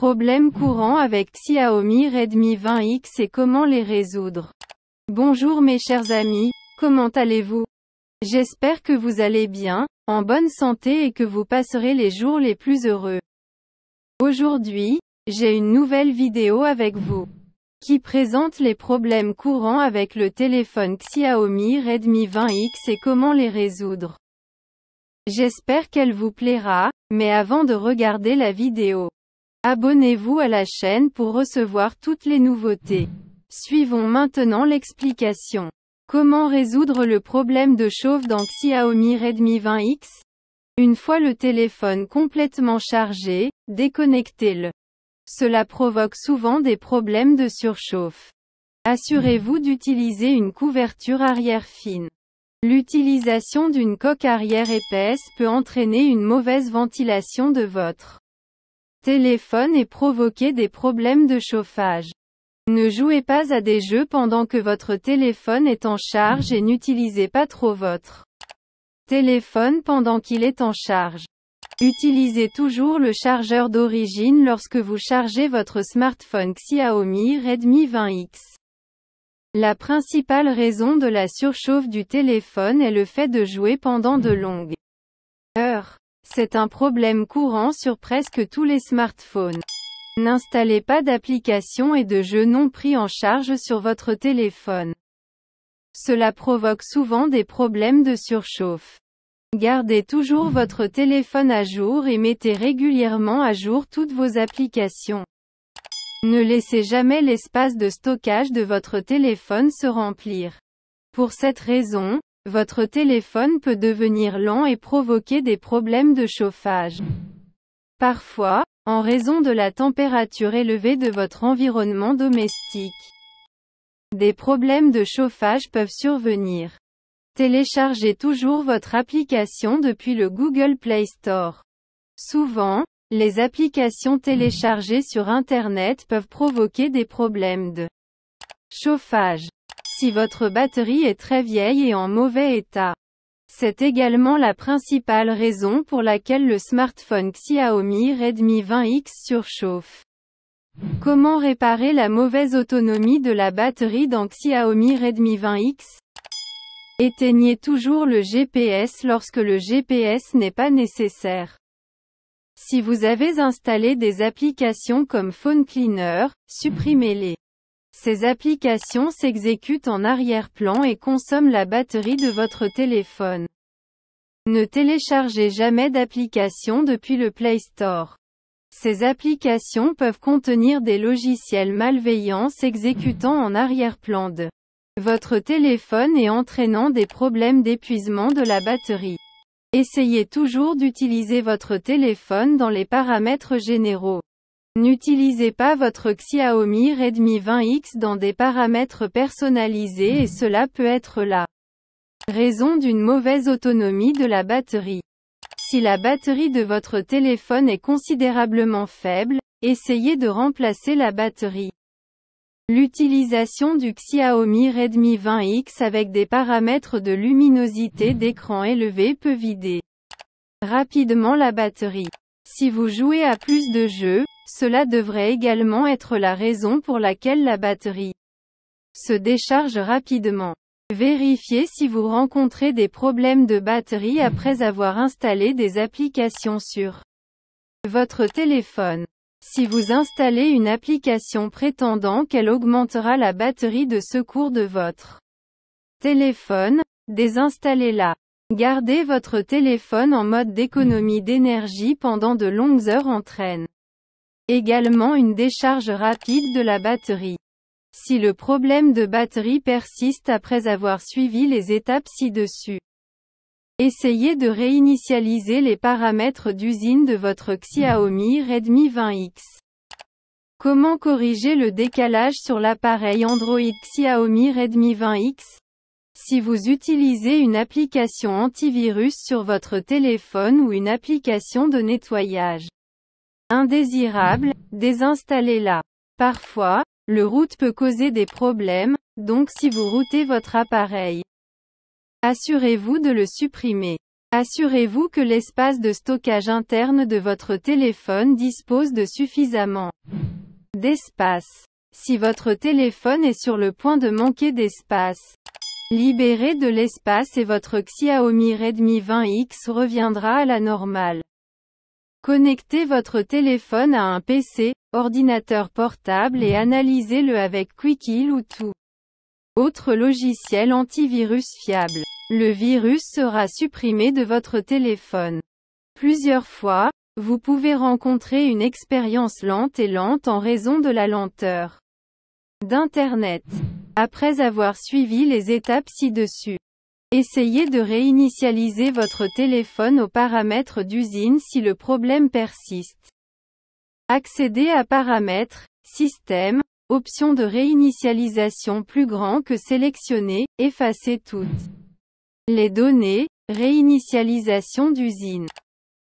Problèmes courants avec Xiaomi Redmi 20X et comment les résoudre. Bonjour mes chers amis, comment allez-vous? J'espère que vous allez bien, en bonne santé et que vous passerez les jours les plus heureux. Aujourd'hui, j'ai une nouvelle vidéo avec vous, qui présente les problèmes courants avec le téléphone Xiaomi Redmi 20X et comment les résoudre. J'espère qu'elle vous plaira, mais avant de regarder la vidéo, abonnez-vous à la chaîne pour recevoir toutes les nouveautés. Suivons maintenant l'explication. Comment résoudre le problème de chauffe dans Xiaomi Redmi 20X? Une fois le téléphone complètement chargé, déconnectez-le. Cela provoque souvent des problèmes de surchauffe. Assurez-vous d'utiliser une couverture arrière fine. L'utilisation d'une coque arrière épaisse peut entraîner une mauvaise ventilation de votre téléphone et provoquer des problèmes de chauffage. Ne jouez pas à des jeux pendant que votre téléphone est en charge et n'utilisez pas trop votre téléphone pendant qu'il est en charge. Utilisez toujours le chargeur d'origine lorsque vous chargez votre smartphone Xiaomi Redmi 20X. La principale raison de la surchauffe du téléphone est le fait de jouer pendant de longues heures. C'est un problème courant sur presque tous les smartphones. N'installez pas d'applications et de jeux non pris en charge sur votre téléphone. Cela provoque souvent des problèmes de surchauffe. Gardez toujours votre téléphone à jour et mettez régulièrement à jour toutes vos applications. Ne laissez jamais l'espace de stockage de votre téléphone se remplir. Pour cette raison, votre téléphone peut devenir lent et provoquer des problèmes de chauffage. Parfois, en raison de la température élevée de votre environnement domestique, des problèmes de chauffage peuvent survenir. Téléchargez toujours votre application depuis le Google Play Store. Souvent, les applications téléchargées sur Internet peuvent provoquer des problèmes de chauffage. Si votre batterie est très vieille et en mauvais état, c'est également la principale raison pour laquelle le smartphone Xiaomi Redmi 20X surchauffe. Comment réparer la mauvaise autonomie de la batterie dans Xiaomi Redmi 20X? Éteignez toujours le GPS lorsque le GPS n'est pas nécessaire. Si vous avez installé des applications comme Phone Cleaner, supprimez-les. Ces applications s'exécutent en arrière-plan et consomment la batterie de votre téléphone. Ne téléchargez jamais d'applications depuis le Play Store. Ces applications peuvent contenir des logiciels malveillants s'exécutant en arrière-plan de votre téléphone et entraînant des problèmes d'épuisement de la batterie. Essayez toujours d'utiliser votre téléphone dans les paramètres généraux. N'utilisez pas votre Xiaomi Redmi 20X dans des paramètres personnalisés et cela peut être la raison d'une mauvaise autonomie de la batterie. Si la batterie de votre téléphone est considérablement faible, essayez de remplacer la batterie. L'utilisation du Xiaomi Redmi 20X avec des paramètres de luminosité d'écran élevés peut vider rapidement la batterie. Si vous jouez à plus de jeux, cela devrait également être la raison pour laquelle la batterie se décharge rapidement. Vérifiez si vous rencontrez des problèmes de batterie après avoir installé des applications sur votre téléphone. Si vous installez une application prétendant qu'elle augmentera la batterie de secours de votre téléphone, désinstallez-la. Gardez votre téléphone en mode d'économie d'énergie pendant de longues heures entraîne également une décharge rapide de la batterie. Si le problème de batterie persiste après avoir suivi les étapes ci-dessus, essayez de réinitialiser les paramètres d'usine de votre Xiaomi Redmi 20X. Comment corriger le décalage sur l'appareil Android Xiaomi Redmi 20X? Si vous utilisez une application antivirus sur votre téléphone ou une application de nettoyage indésirable, désinstallez-la. Parfois, le root peut causer des problèmes, donc si vous routez votre appareil, assurez-vous de le supprimer. Assurez-vous que l'espace de stockage interne de votre téléphone dispose de suffisamment d'espace. Si votre téléphone est sur le point de manquer d'espace, libérez de l'espace et votre Xiaomi Redmi 20X reviendra à la normale. Connectez votre téléphone à un PC, ordinateur portable et analysez-le avec QuickHeal ou tout autre logiciel antivirus fiable. Le virus sera supprimé de votre téléphone. Plusieurs fois, vous pouvez rencontrer une expérience lente en raison de la lenteur d'Internet. Après avoir suivi les étapes ci-dessus, essayez de réinitialiser votre téléphone aux paramètres d'usine si le problème persiste. Accédez à Paramètres, Système, option de réinitialisation plus grand que sélectionnez, effacez toutes les données, réinitialisation d'usine.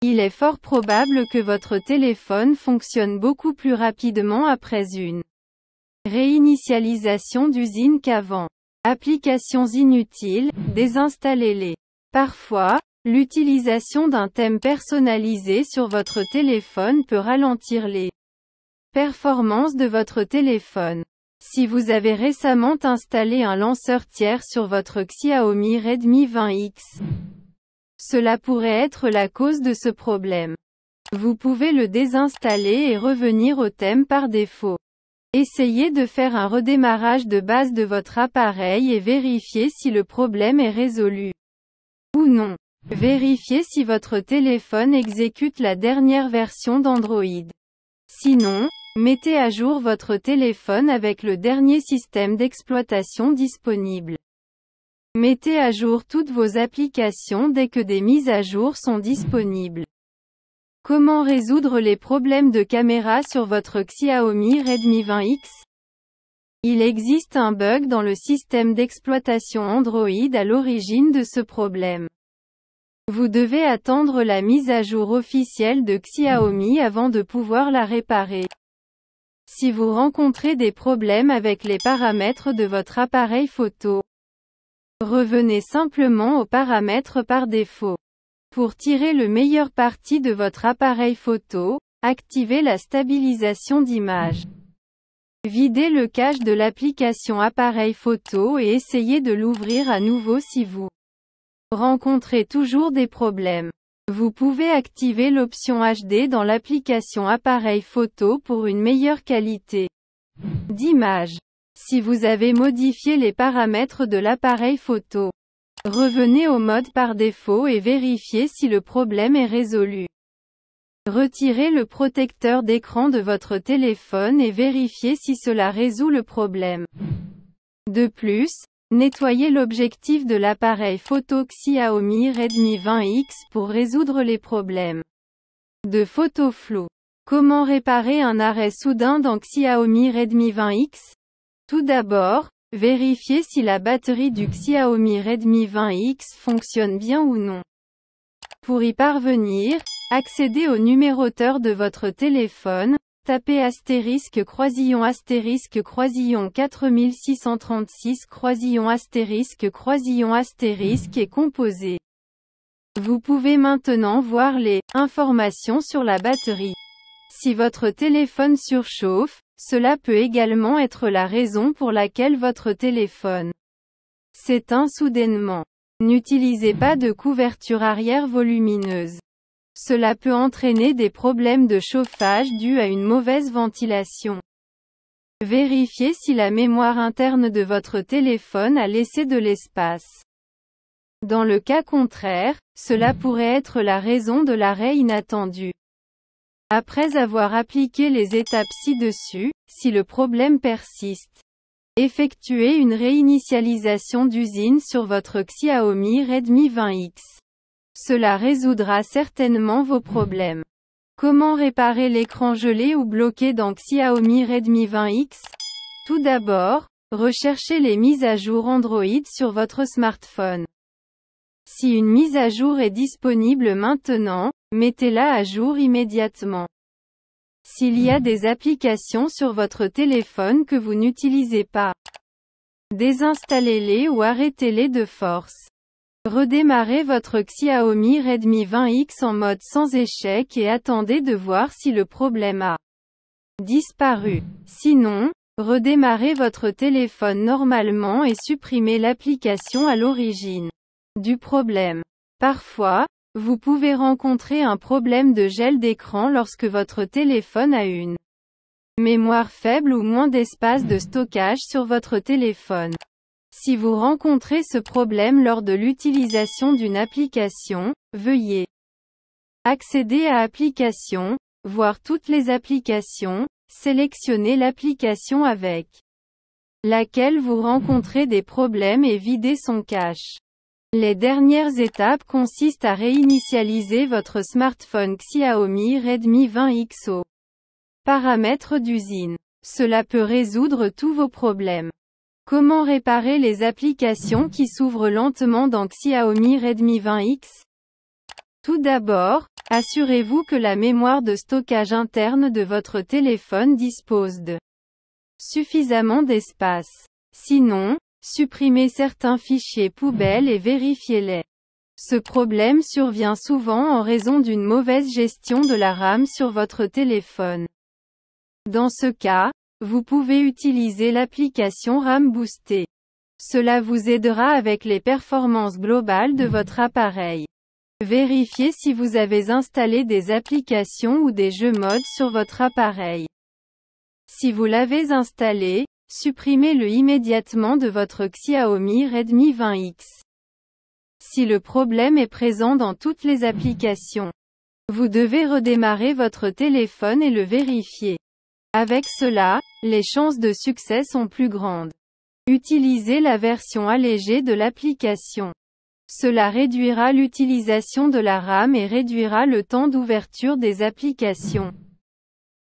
Il est fort probable que votre téléphone fonctionne beaucoup plus rapidement après une réinitialisation d'usine qu'avant. Applications inutiles, désinstallez-les. Parfois, l'utilisation d'un thème personnalisé sur votre téléphone peut ralentir les performances de votre téléphone. Si vous avez récemment installé un lanceur tiers sur votre Xiaomi Redmi 20X, cela pourrait être la cause de ce problème. Vous pouvez le désinstaller et revenir au thème par défaut. Essayez de faire un redémarrage de base de votre appareil et vérifiez si le problème est résolu ou non. Vérifiez si votre téléphone exécute la dernière version d'Android. Sinon, mettez à jour votre téléphone avec le dernier système d'exploitation disponible. Mettez à jour toutes vos applications dès que des mises à jour sont disponibles. Comment résoudre les problèmes de caméra sur votre Xiaomi Redmi 20X? Il existe un bug dans le système d'exploitation Android à l'origine de ce problème. Vous devez attendre la mise à jour officielle de Xiaomi avant de pouvoir la réparer. Si vous rencontrez des problèmes avec les paramètres de votre appareil photo, revenez simplement aux paramètres par défaut. Pour tirer le meilleur parti de votre appareil photo, activez la stabilisation d'image. Videz le cache de l'application appareil photo et essayez de l'ouvrir à nouveau si vous rencontrez toujours des problèmes. Vous pouvez activer l'option HD dans l'application appareil photo pour une meilleure qualité d'image. Si vous avez modifié les paramètres de l'appareil photo, revenez au mode par défaut et vérifiez si le problème est résolu. Retirez le protecteur d'écran de votre téléphone et vérifiez si cela résout le problème. De plus, nettoyez l'objectif de l'appareil photo Xiaomi Redmi 20X pour résoudre les problèmes de photo floue. Comment réparer un arrêt soudain dans Xiaomi Redmi 20X? Tout d'abord, vérifiez si la batterie du Xiaomi Redmi 20X fonctionne bien ou non. Pour y parvenir, accédez au numéroteur de votre téléphone, tapez * croisillon * croisillon 4636 croisillon * croisillon * et composez. Vous pouvez maintenant voir les informations sur la batterie. Si votre téléphone surchauffe, cela peut également être la raison pour laquelle votre téléphone s'éteint soudainement. N'utilisez pas de couverture arrière volumineuse. Cela peut entraîner des problèmes de chauffage dus à une mauvaise ventilation. Vérifiez si la mémoire interne de votre téléphone a laissé de l'espace. Dans le cas contraire, cela pourrait être la raison de l'arrêt inattendu. Après avoir appliqué les étapes ci-dessus, si le problème persiste, effectuez une réinitialisation d'usine sur votre Xiaomi Redmi 20X. Cela résoudra certainement vos problèmes. Comment réparer l'écran gelé ou bloqué dans Xiaomi Redmi 20X? Tout d'abord, recherchez les mises à jour Android sur votre smartphone. Si une mise à jour est disponible maintenant, mettez-la à jour immédiatement. S'il y a des applications sur votre téléphone que vous n'utilisez pas, désinstallez-les ou arrêtez-les de force. Redémarrez votre Xiaomi Redmi 20X en mode sans échec et attendez de voir si le problème a disparu. Sinon, redémarrez votre téléphone normalement et supprimez l'application à l'origine du problème. Parfois, vous pouvez rencontrer un problème de gel d'écran lorsque votre téléphone a une mémoire faible ou moins d'espace de stockage sur votre téléphone. Si vous rencontrez ce problème lors de l'utilisation d'une application, veuillez accéder à Applications, voir toutes les applications, sélectionner l'application avec laquelle vous rencontrez des problèmes et vider son cache. Les dernières étapes consistent à réinitialiser votre smartphone Xiaomi Redmi 20X aux paramètres d'usine. Cela peut résoudre tous vos problèmes. Comment réparer les applications qui s'ouvrent lentement dans Xiaomi Redmi 20X? Tout d'abord, assurez-vous que la mémoire de stockage interne de votre téléphone dispose de suffisamment d'espace. Sinon, supprimez certains fichiers poubelles et vérifiez-les. Ce problème survient souvent en raison d'une mauvaise gestion de la RAM sur votre téléphone. Dans ce cas, vous pouvez utiliser l'application RAM Boostée. Cela vous aidera avec les performances globales de votre appareil. Vérifiez si vous avez installé des applications ou des jeux mods sur votre appareil. Si vous l'avez installé, supprimez-le immédiatement de votre Xiaomi Redmi 20X. Si le problème est présent dans toutes les applications, vous devez redémarrer votre téléphone et le vérifier. Avec cela, les chances de succès sont plus grandes. Utilisez la version allégée de l'application. Cela réduira l'utilisation de la RAM et réduira le temps d'ouverture des applications.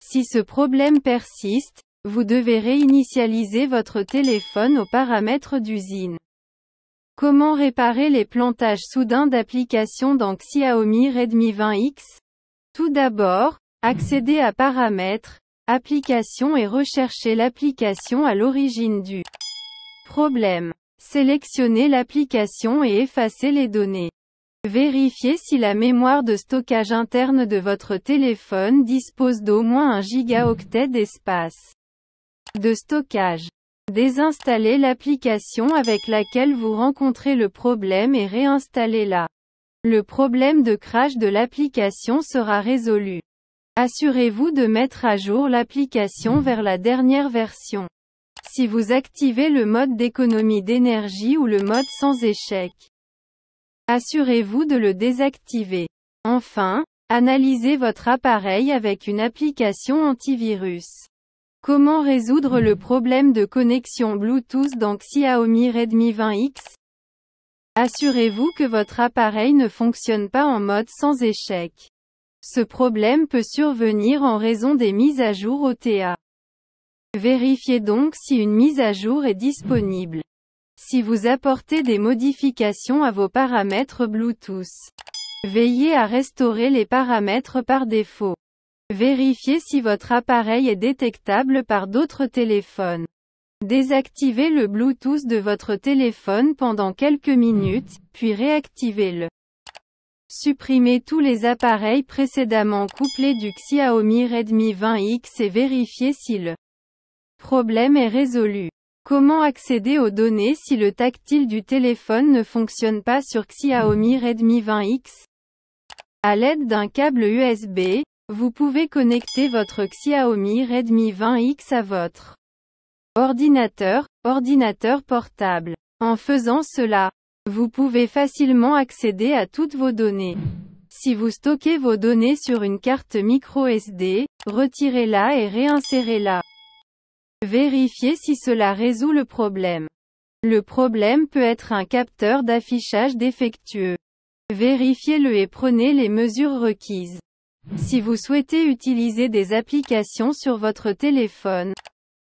Si ce problème persiste, vous devez réinitialiser votre téléphone aux paramètres d'usine. Comment réparer les plantages soudains d'applications dans Xiaomi Redmi 20X? Tout d'abord, accédez à Paramètres, Applications et recherchez l'application à l'origine du problème. Sélectionnez l'application et effacez les données. Vérifiez si la mémoire de stockage interne de votre téléphone dispose d'au moins 1 gigaoctet d'espace de stockage. Désinstallez l'application avec laquelle vous rencontrez le problème et réinstallez-la. Le problème de crash de l'application sera résolu. Assurez-vous de mettre à jour l'application vers la dernière version. Si vous activez le mode d'économie d'énergie ou le mode sans échec, assurez-vous de le désactiver. Enfin, analysez votre appareil avec une application antivirus. Comment résoudre le problème de connexion Bluetooth dans Xiaomi Redmi 20X? Assurez-vous que votre appareil ne fonctionne pas en mode sans échec. Ce problème peut survenir en raison des mises à jour OTA. Vérifiez donc si une mise à jour est disponible. Si vous apportez des modifications à vos paramètres Bluetooth, veillez à restaurer les paramètres par défaut. Vérifiez si votre appareil est détectable par d'autres téléphones. Désactivez le Bluetooth de votre téléphone pendant quelques minutes, puis réactivez-le. Supprimez tous les appareils précédemment couplés du Xiaomi Redmi 20X et vérifiez si le problème est résolu. Comment accéder aux données si le tactile du téléphone ne fonctionne pas sur Xiaomi Redmi 20X? À l'aide d'un câble USB, vous pouvez connecter votre Xiaomi Redmi 20X à votre ordinateur portable. En faisant cela, vous pouvez facilement accéder à toutes vos données. Si vous stockez vos données sur une carte micro-SD, retirez-la et réinsérez-la. Vérifiez si cela résout le problème. Le problème peut être un capteur d'affichage défectueux. Vérifiez-le et prenez les mesures requises. Si vous souhaitez utiliser des applications sur votre téléphone,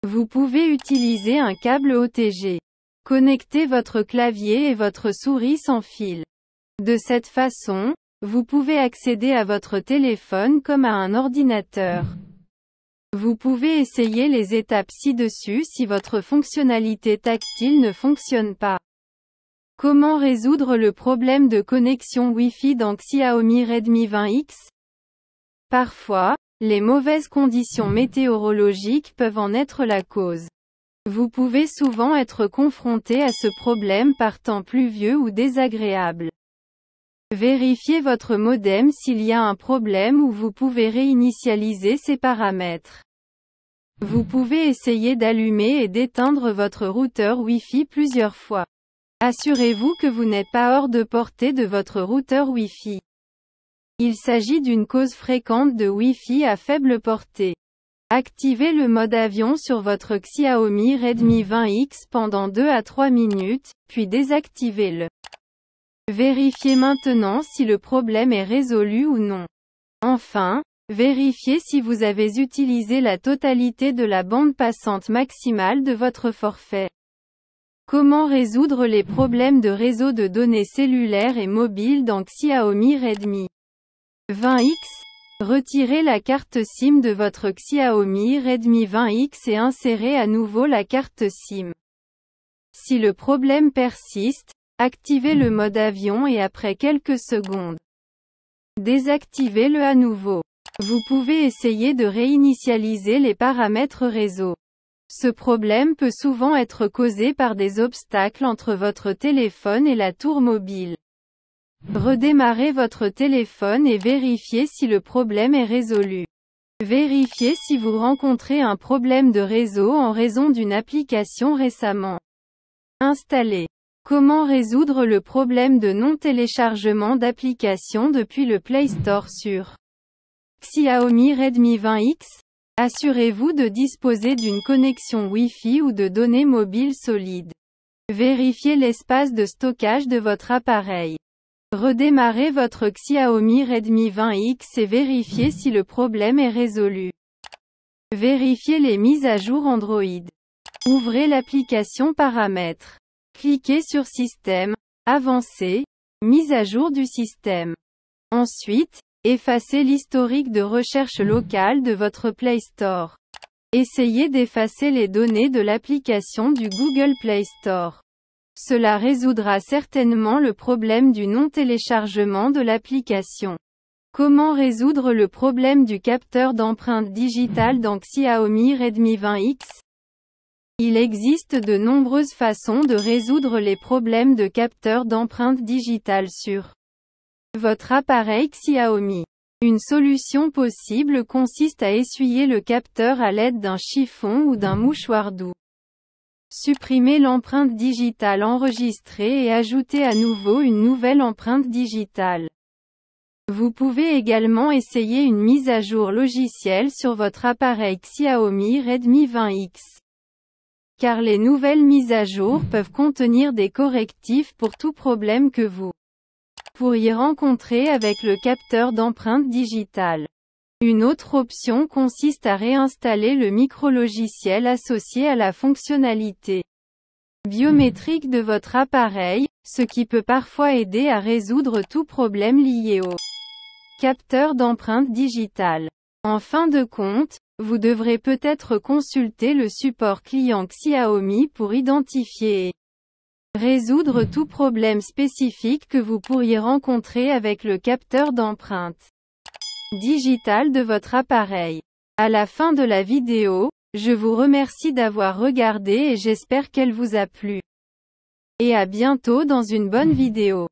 vous pouvez utiliser un câble OTG. Connectez votre clavier et votre souris sans fil. De cette façon, vous pouvez accéder à votre téléphone comme à un ordinateur. Vous pouvez essayer les étapes ci-dessus si votre fonctionnalité tactile ne fonctionne pas. Comment résoudre le problème de connexion Wi-Fi dans Xiaomi Redmi 20X? Parfois, les mauvaises conditions météorologiques peuvent en être la cause. Vous pouvez souvent être confronté à ce problème par temps pluvieux ou désagréable. Vérifiez votre modem s'il y a un problème ou vous pouvez réinitialiser ses paramètres. Vous pouvez essayer d'allumer et d'éteindre votre routeur Wi-Fi plusieurs fois. Assurez-vous que vous n'êtes pas hors de portée de votre routeur Wi-Fi. Il s'agit d'une cause fréquente de Wi-Fi à faible portée. Activez le mode avion sur votre Xiaomi Redmi 20X pendant 2 à 3 minutes, puis désactivez-le. Vérifiez maintenant si le problème est résolu ou non. Enfin, vérifiez si vous avez utilisé la totalité de la bande passante maximale de votre forfait. Comment résoudre les problèmes de réseau de données cellulaires et mobiles dans Xiaomi Redmi 20X? Retirez la carte SIM de votre Xiaomi Redmi 20X et insérez à nouveau la carte SIM. Si le problème persiste, activez le mode avion et après quelques secondes, désactivez-le à nouveau. Vous pouvez essayer de réinitialiser les paramètres réseau. Ce problème peut souvent être causé par des obstacles entre votre téléphone et la tour mobile. Redémarrez votre téléphone et vérifiez si le problème est résolu. Vérifiez si vous rencontrez un problème de réseau en raison d'une application récemment installée. Comment résoudre le problème de non-téléchargement d'applications depuis le Play Store sur Xiaomi Redmi 20X? Assurez-vous de disposer d'une connexion Wi-Fi ou de données mobiles solides. Vérifiez l'espace de stockage de votre appareil. Redémarrez votre Xiaomi Redmi 20X et vérifiez si le problème est résolu. Vérifiez les mises à jour Android. Ouvrez l'application Paramètres. Cliquez sur Système, Avancé, Mise à jour du système. Ensuite, effacez l'historique de recherche locale de votre Play Store. Essayez d'effacer les données de l'application du Google Play Store. Cela résoudra certainement le problème du non-téléchargement de l'application. Comment résoudre le problème du capteur d'empreinte digitale dans Xiaomi Redmi 20X? Il existe de nombreuses façons de résoudre les problèmes de capteur d'empreinte digitale sur votre appareil Xiaomi. Une solution possible consiste à essuyer le capteur à l'aide d'un chiffon ou d'un mouchoir doux. Supprimez l'empreinte digitale enregistrée et ajoutez à nouveau une nouvelle empreinte digitale. Vous pouvez également essayer une mise à jour logicielle sur votre appareil Xiaomi Redmi 20X. Car les nouvelles mises à jour peuvent contenir des correctifs pour tout problème que vous pourriez rencontrer avec le capteur d'empreinte digitale. Une autre option consiste à réinstaller le micrologiciel associé à la fonctionnalité biométrique de votre appareil, ce qui peut parfois aider à résoudre tout problème lié au capteur d'empreinte digitale. En fin de compte, vous devrez peut-être consulter le support client Xiaomi pour identifier et résoudre tout problème spécifique que vous pourriez rencontrer avec le capteur d'empreinte digitale de votre appareil. À la fin de la vidéo, je vous remercie d'avoir regardé et j'espère qu'elle vous a plu. Et à bientôt dans une bonne vidéo.